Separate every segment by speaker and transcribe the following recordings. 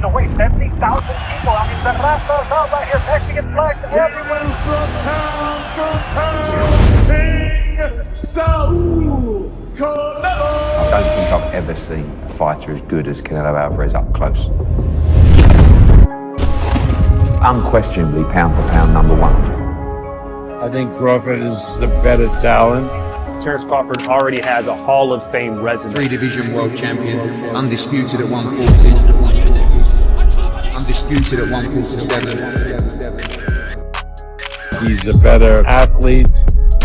Speaker 1: away 70,000 people. I mean, the Raza Zaba is hectic and flags everywhere.
Speaker 2: King Saul Canelo.
Speaker 3: I don't think I've ever seen a fighter as good as Canelo Alvarez up close. Unquestionably pound for pound number one.
Speaker 4: I think Crawford is the better talent.
Speaker 5: Terence Crawford already has a Hall of Fame resume.
Speaker 6: 3-division world champion, undisputed at 140, undisputed at 147.
Speaker 4: He's a better athlete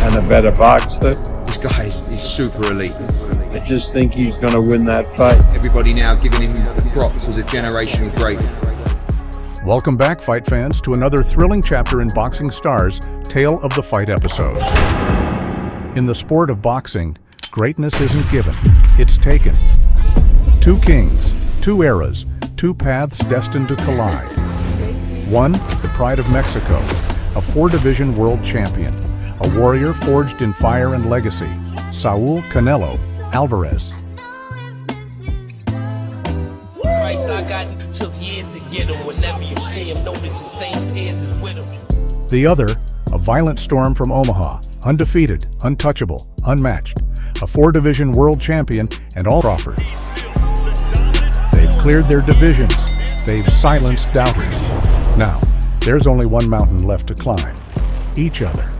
Speaker 4: and a better boxer.
Speaker 6: This guy is super elite.
Speaker 4: I just think he's going to win that fight.
Speaker 6: Everybody now giving him props as a generational great.
Speaker 7: Welcome back, fight fans, to another thrilling chapter in Boxing Stars Tale of the Fight episode. In the sport of boxing, greatness isn't given, it's taken. Two kings, two eras, two paths destined to collide. One, the pride of Mexico, a 4-division world champion, a warrior forged in fire and legacy, Saul Canelo Alvarez. The other, a violent storm from Omaha, undefeated, untouchable, unmatched, a 4-division world champion, and all Crawford. They've cleared their divisions. They've silenced doubters. Now, there's only one mountain left to climb: each other.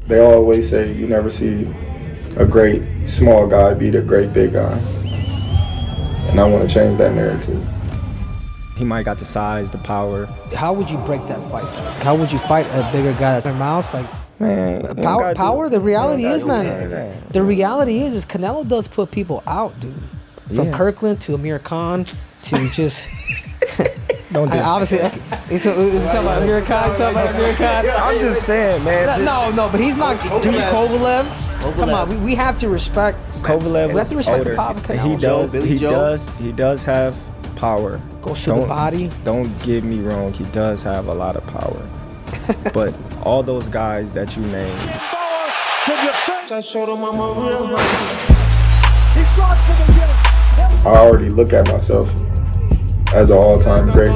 Speaker 8: They always say you never see a great small guy beat a great big guy. And I want to change that narrative.
Speaker 9: He might got the size, the power.
Speaker 10: How would you break that fight? How would you fight a bigger guy that's a mouse? Like,
Speaker 9: man,
Speaker 10: power. The reality is, man. The reality is Canelo does put people out, dude. From Kirkland to Amir Khan to just.
Speaker 9: Don't just.
Speaker 10: Obviously, he's talking about Amir Khan.
Speaker 9: I'm just saying, man.
Speaker 10: No, but he's not. Dude, Kovalev. Come on, we have to respect
Speaker 9: Kovalev.
Speaker 10: We have to respect
Speaker 9: older.
Speaker 10: the power of Canelo.
Speaker 9: He does have power.
Speaker 10: Go shoot the body.
Speaker 9: Don't get me wrong, he does have a lot of power. But all those guys that you named.
Speaker 8: I already look at myself as an all-time great.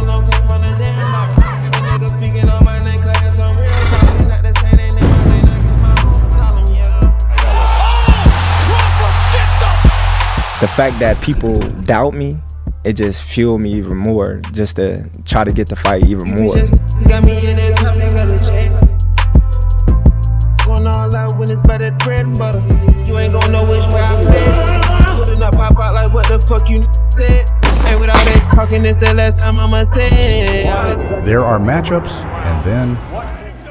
Speaker 9: The fact that people doubt me, it just fueled me even more, just to try to get the fight even more.
Speaker 7: There are matchups, and then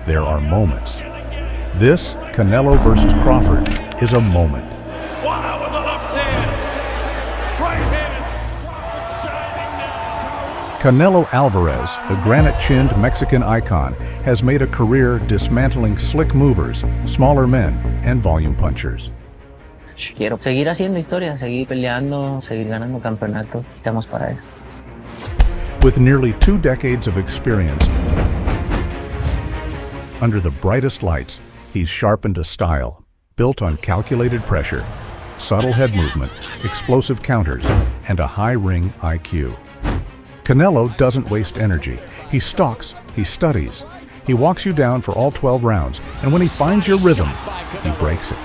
Speaker 7: there are moments. This, Canelo versus Crawford, is a moment. Canelo Alvarez, the granite-chinned Mexican icon, has made a career dismantling slick movers, smaller men, and volume punchers.
Speaker 11: Quiero seguir haciendo historia, seguir peleando, seguir ganando campeonatos. Estamos para eso.
Speaker 7: With nearly 2 decades of experience, under the brightest lights, he's sharpened a style built on calculated pressure, subtle head movement, explosive counters, and a high ring IQ. Canelo doesn't waste energy. He stalks, he studies. He walks you down for all 12 rounds, and when he finds your rhythm, he breaks it.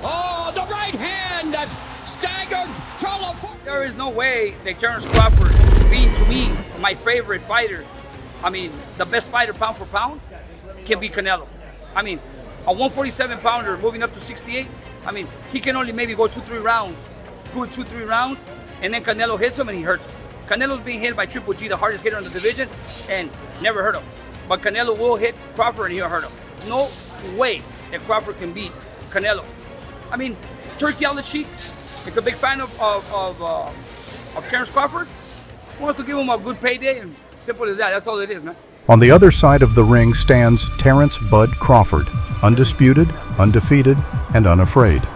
Speaker 12: Oh, the right hand that staggered Crawford. There is no way that Terence Crawford, being to me my favorite fighter, I mean, the best fighter pound for pound, can be Canelo. I mean, a 147-pounder moving up to 68, I mean, he can only maybe go 2-3 rounds, good 2-3 rounds, and then Canelo hits him and he hurts him. Canelo's being hit by Triple G, the hardest hitter in the division, and never hurt him. But Canelo will hit Crawford and he'll hurt him. No way that Crawford can beat Canelo. I mean, Turkey on the cheek. It's a big fan of Terence Crawford. He wants to give him a good payday, and simple as that. That's all it is, man.
Speaker 7: On the other side of the ring stands Terence "Bud" Crawford, undisputed, undefeated, and unafraid.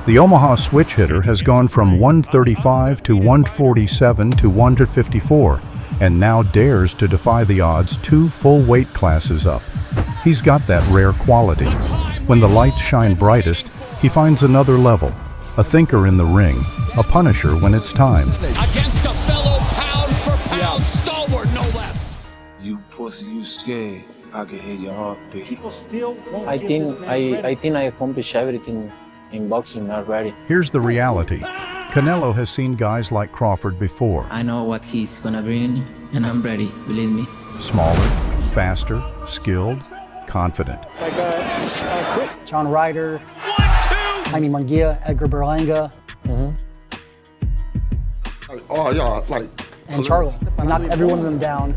Speaker 7: The Omaha switch hitter has gone from 135 to 147 to 154, and now dares to defy the odds 2 full weight classes up. He's got that rare quality. When the lights shine brightest, he finds another level, a thinker in the ring, a punisher when it's time.
Speaker 2: Against a fellow pound-for-pound stalwart, no less.
Speaker 13: You pussy, you scared. I can hear your heartbeat.
Speaker 11: I think I accomplished everything in boxing already.
Speaker 7: Here's the reality. Canelo has seen guys like Crawford before.
Speaker 11: I know what he's gonna bring, and I'm ready, believe me.
Speaker 7: Smaller, faster, skilled, confident.
Speaker 14: John Ryder, Jaime Munguia, Edgar Berlanga.
Speaker 15: Oh, yeah, like.
Speaker 14: And Charlo. I knocked every one of them down.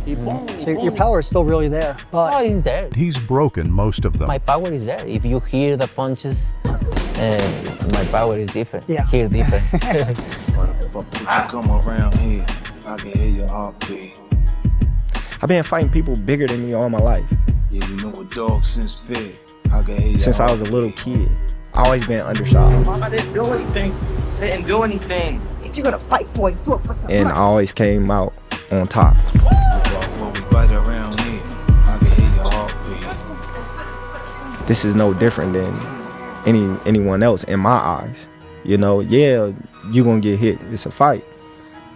Speaker 14: So your power is still really there. But
Speaker 11: he's there.
Speaker 7: He's broken most of them.
Speaker 11: My power is there. If you hear the punches, my power is different.
Speaker 14: Yeah.
Speaker 11: Hear different.
Speaker 13: Why the fuck would you come around here? I can hear your heartbeat.
Speaker 9: I've been fighting people bigger than me all my life.
Speaker 13: Yeah, you know a dog since fear. I can hear your
Speaker 9: Since I was a little kid, I always been undershot.
Speaker 16: I didn't do anything. If you're gonna fight, boy, do it for some
Speaker 9: And I always came out on top.
Speaker 13: When we bite around here, I can hear your heartbeat.
Speaker 9: This is no different than anyone else in my eyes. You know, yeah, you gonna get hit. It's a fight.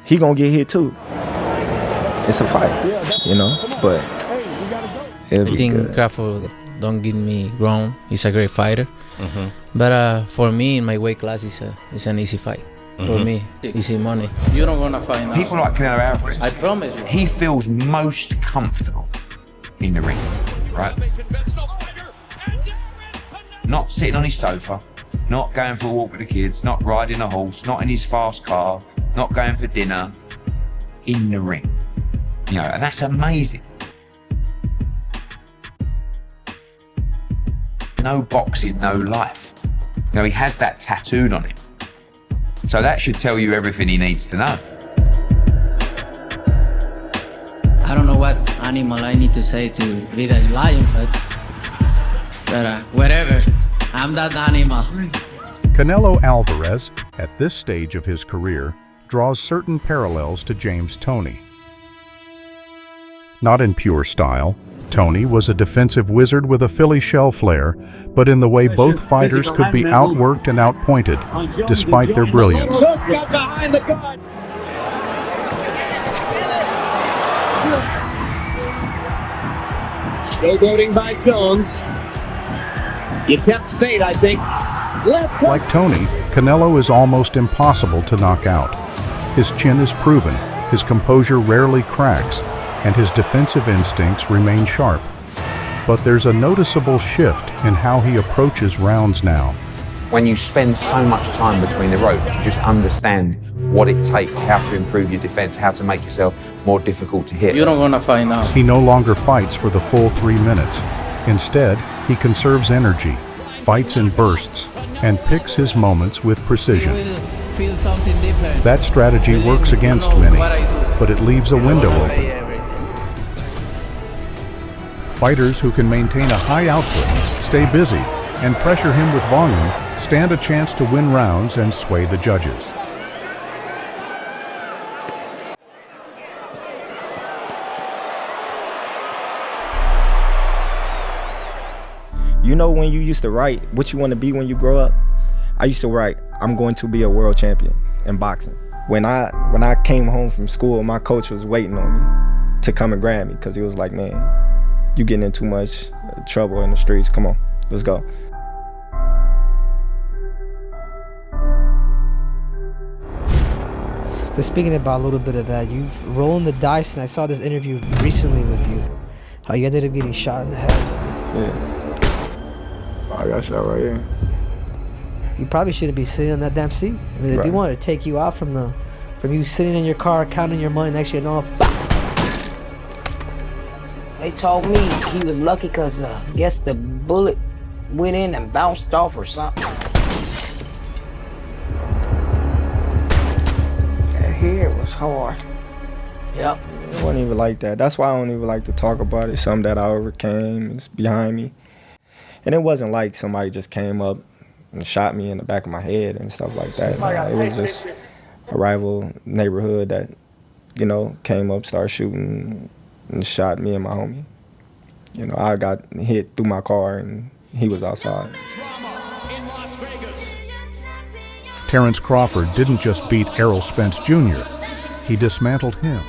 Speaker 9: He gonna get hit too. It's a fight, you know, but it'll be good.
Speaker 11: Crawford don't get me wrong. He's a great fighter. But for me, in my weight class, it's an easy fight. For me, easy money. You're not gonna find out.
Speaker 3: People like Canelo Alvarez,
Speaker 11: I promise you.
Speaker 3: he feels most comfortable in the ring, right? Not sitting on his sofa, not going for a walk with the kids, not riding a horse, not in his fast car, not going for dinner, in the ring. You know, and that's amazing. No boxing, no life. You know, he has that tattooed on him. So that should tell you everything he needs to know.
Speaker 11: I don't know what animal I need to say to be the lion, but whatever. I'm that animal.
Speaker 7: Canelo Alvarez, at this stage of his career, draws certain parallels to James Toney. Not in pure style, Toney was a defensive wizard with a Philly shell flare, but in the way both fighters could be outworked and outpointed, despite their brilliance.
Speaker 17: Showboating by Jones. He attempts fade, I think.
Speaker 7: Like Toney, Canelo is almost impossible to knock out. His chin is proven, his composure rarely cracks, and his defensive instincts remain sharp. But there's a noticeable shift in how he approaches rounds now.
Speaker 3: When you spend so much time between the ropes, you just understand what it takes, how to improve your defense, how to make yourself more difficult to hit.
Speaker 11: You're not gonna find out.
Speaker 7: He no longer fights for the full 3 minutes. Instead, he conserves energy, fights in bursts, and picks his moments with precision.
Speaker 11: Feel something different.
Speaker 7: That strategy works against many, but it leaves a window open. Fighters who can maintain a high output, stay busy, and pressure him with volume stand a chance to win rounds and sway the judges.
Speaker 9: You know when you used to write what you want to be when you grow up? I used to write, I'm going to be a world champion in boxing. When I came home from school, my coach was waiting on me to come and grab me because he was like, man, you getting in too much trouble in the streets. Come on, let's go.
Speaker 10: But speaking about a little bit of that, you've rolling the dice, and I saw this interview recently with you, how you ended up getting shot in the head.
Speaker 8: Yeah. I got shot right here.
Speaker 10: You probably shouldn't be sitting on that damn seat. I mean, they do want to take you out from you sitting in your car counting your money next to you and all.
Speaker 18: They told me he was lucky because I guess the bullet went in and bounced off or something. That head was hard. Yep.
Speaker 9: It wasn't even like that. That's why I don't even like to talk about it. Something that I overcame is behind me. And it wasn't like somebody just came up and shot me in the back of my head and stuff like that. It was just a rival neighborhood that, you know, came up, started shooting, and shot me and my homie. You know, I got hit through my car and he was outside.
Speaker 7: Terence Crawford didn't just beat Errol Spence Jr., he dismantled him.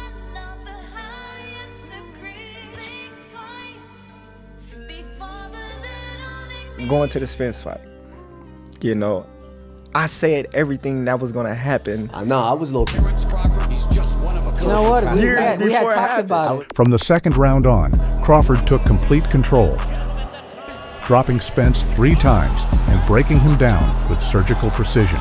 Speaker 9: Going to the Spence fight, you know, I said everything that was gonna happen.
Speaker 19: No, I was low.
Speaker 10: You know what? We had talked about it.
Speaker 7: From the second round on, Crawford took complete control, dropping Spence 3 times and breaking him down with surgical precision.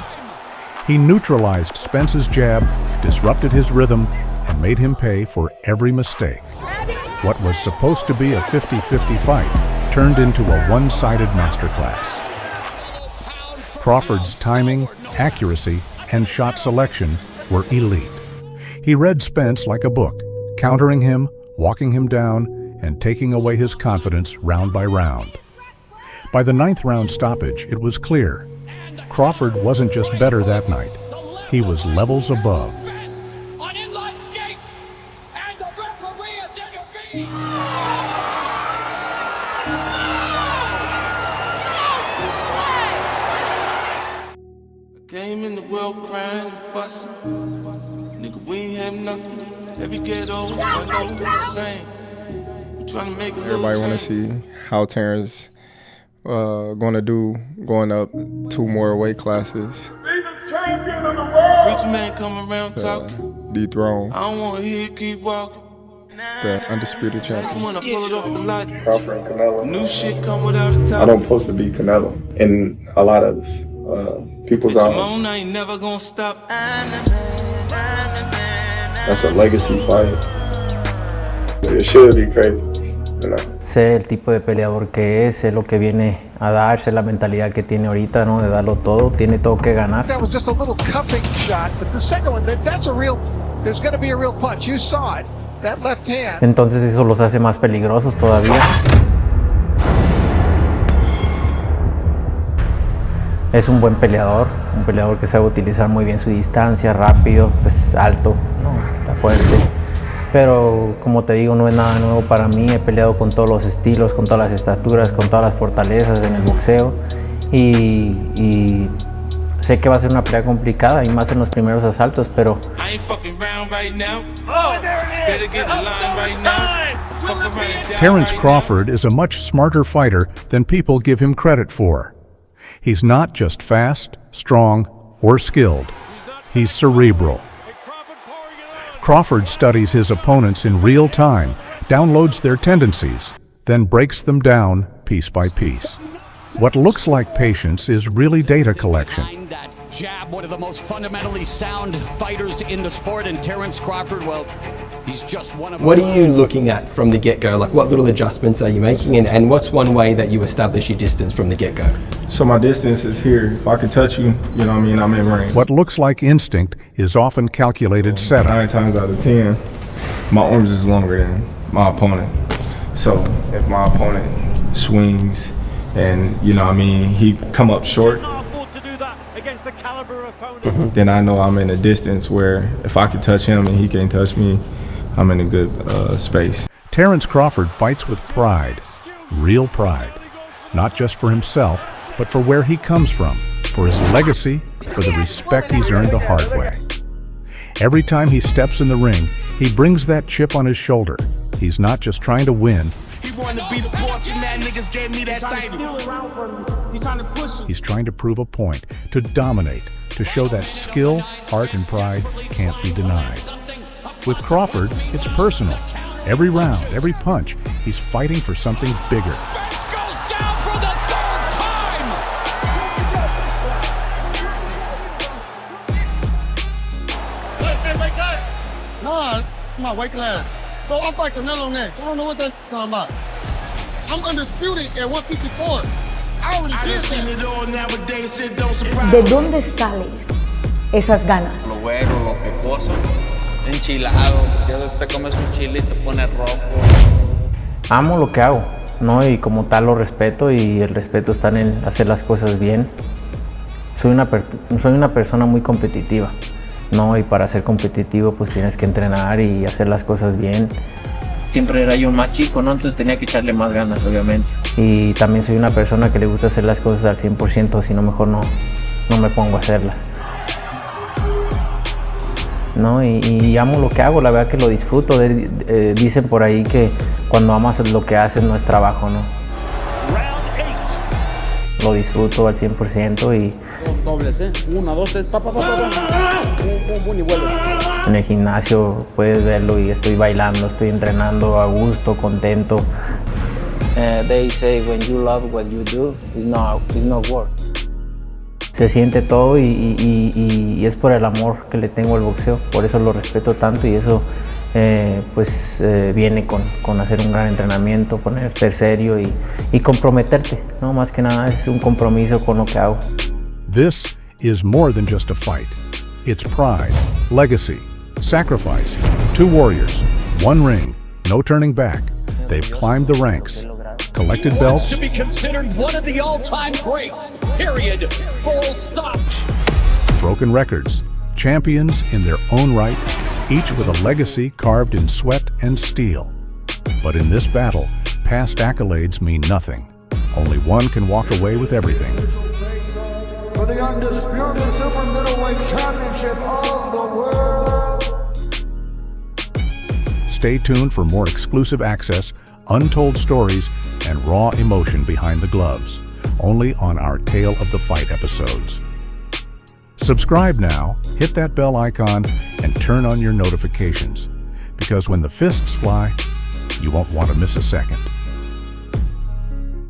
Speaker 7: He neutralized Spence's jab, disrupted his rhythm, and made him pay for every mistake. What was supposed to be a 50-50 fight turned into a one-sided masterclass. Crawford's timing, accuracy, and shot selection were elite. He read Spence like a book, countering him, walking him down, and taking away his confidence round by round. By the 9th round stoppage, it was clear Crawford wasn't just better that night, he was levels above.
Speaker 2: On inline skates, and the referee is intervened.
Speaker 13: Came in the world crying and fussing. Nigga, we ain't have nothing. Every ghetto, I know the same. We trying to make a little
Speaker 8: Everybody want to see how Terence gonna do going up 2 more weight classes.
Speaker 13: Preacher man come around talking.
Speaker 8: Dethrone
Speaker 13: I don't want to hear you keep walking.
Speaker 8: the undisputed champion.
Speaker 13: When I pull it off the lot,
Speaker 8: Crawford and Canelo.
Speaker 13: new shit come without a top.
Speaker 8: I don't supposed to beat Canelo in a lot of people's eyes.
Speaker 13: I ain't never gonna stop.
Speaker 8: That's a legacy fight. It should be crazy, you know.
Speaker 11: Sé el tipo de peleador que es, sé lo que viene a dar, sé la mentalidad que tiene ahorita, ¿no? De darlo todo, tiene todo que ganar.
Speaker 20: That was just a little cuffing shot, but the second one, that's a real, there's going to be a real punch. You saw it, that left hand.
Speaker 11: Entonces eso los hace más peligrosos todavía. Es un buen peleador que sabe utilizar muy bien su distancia, rápido, pues alto, ¿no? Está fuerte. Pero como te digo, no es nada nuevo para mí. He peleado con todos los estilos, con todas las estaturas, con todas las fortalezas en el boxeo. Y sé que va a ser una pelea complicada y más en los primeros asaltos, pero
Speaker 7: Terence Crawford is a much smarter fighter than people give him credit for. He's not just fast, strong, or skilled. He's cerebral. Crawford studies his opponents in real time, downloads their tendencies, then breaks them down piece by piece. What looks like patience is really data collection.
Speaker 2: Jab, one of the most fundamentally sound fighters in the sport, and Terence Crawford, well, he's just one of
Speaker 21: What are you looking at from the get-go? Like, what little adjustments are you making, and what's one way that you establish your distance from the get-go?
Speaker 8: So my distance is here. If I can touch you, you know what I mean, I'm in range.
Speaker 7: What looks like instinct is often calculated setup.
Speaker 8: 9 times out of 10, my arms is longer than my opponent. So if my opponent swings and, you know what I mean, he come up short, then I know I'm in a distance where if I can touch him and he can't touch me, I'm in a good space.
Speaker 7: Terence Crawford fights with pride, real pride, not just for himself, but for where he comes from, for his legacy, for the respect he's earned the hard way. Every time he steps in the ring, he brings that chip on his shoulder. He's not just trying to win. He's trying to prove a point, to dominate, to show that skill, heart, and pride can't be denied. With Crawford, it's personal. Every round, every punch, he's fighting for something bigger.
Speaker 15: Nah, my weight class. Bro, I'm fighting Canelo next. I don't know what they're talking about. I'm undisputed at 154. I already did that.
Speaker 22: ¿De dónde salen esas ganas?
Speaker 23: Lo güero, lo pecoso, enchilado. Ya ves, te comes un chile y te pones rojo.
Speaker 11: Amo lo que hago, ¿no? Y como tal lo respeto, y el respeto está en hacer las cosas bien. Soy una persona muy competitiva, ¿no? Y para ser competitivo pues tienes que entrenar y hacer las cosas bien. Siempre era yo más chico, ¿no? Entonces tenía que echarle más ganas, obviamente. Y también soy una persona que le gusta hacer las cosas al 100%, si no mejor no me pongo a hacerlas. ¿no? Y amo lo que hago, la verdad que lo disfruto. Dicen por ahí que cuando amas lo que haces no es trabajo, ¿no? Lo disfruto al 100% y...
Speaker 1: Dobles, ¿eh? 1, 2, 3, y vuelve.
Speaker 11: En el gimnasio puedes verlo y estoy bailando, estoy entrenando a gusto, contento.
Speaker 18: They say when you love what you do, it's not work.
Speaker 11: Se siente todo y es por el amor que le tengo al boxeo, por eso lo respeto tanto y eso viene con hacer un gran entrenamiento, ponerte serio y comprometerte, ¿no? Más que nada es un compromiso con lo que hago.
Speaker 7: This is more than just a fight. It's pride, legacy, sacrifice. 2 warriors, 1 ring, no turning back. They've climbed the ranks, collected belts,
Speaker 2: to be considered one of the all-time greats. Period. Full stop.
Speaker 7: broken records, champions in their own right, each with a legacy carved in sweat and steel. But in this battle, past accolades mean nothing. Only one can walk away with everything.
Speaker 5: For the undisputed super middleweight championship of the world.
Speaker 7: Stay tuned for more exclusive access, untold stories, and raw emotion behind the gloves, only on our Tale of the Fight episodes. Subscribe now, hit that bell icon, and turn on your notifications, because when the fists fly, you won't want to miss a second.